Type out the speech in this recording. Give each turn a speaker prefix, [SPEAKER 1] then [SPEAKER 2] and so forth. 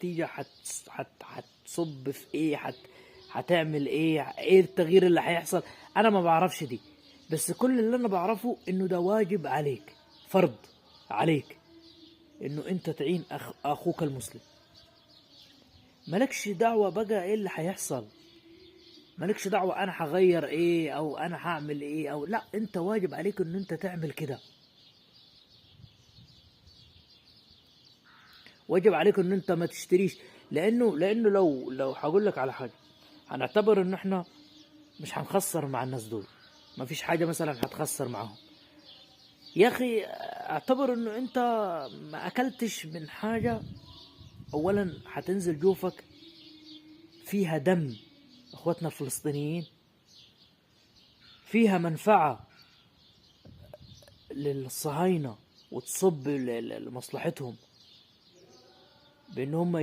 [SPEAKER 1] النتيجة هتصب في ايه، هتعمل ايه التغيير اللي هيحصل، انا ما بعرفش دي. بس كل اللي انا بعرفه انه ده واجب عليك، فرض عليك انه انت تعين اخوك المسلم. مالكش دعوة بقى ايه اللي هيحصل، مالكش دعوة انا هغير ايه او انا هعمل ايه او لا، انت واجب عليك ان انت تعمل كده. واجب عليك ان انت ما تشتريش، لانه لو هقول لك على حاجة، هنعتبر ان احنا مش هنخسر مع الناس دول، ما فيش حاجة مثلا هتخسر معاهم. يا اخي اعتبر انه انت ما اكلتش من حاجة اولا هتنزل جوفك فيها دم اخواتنا الفلسطينيين، فيها منفعة للصهاينة وتصب لمصلحتهم بان هم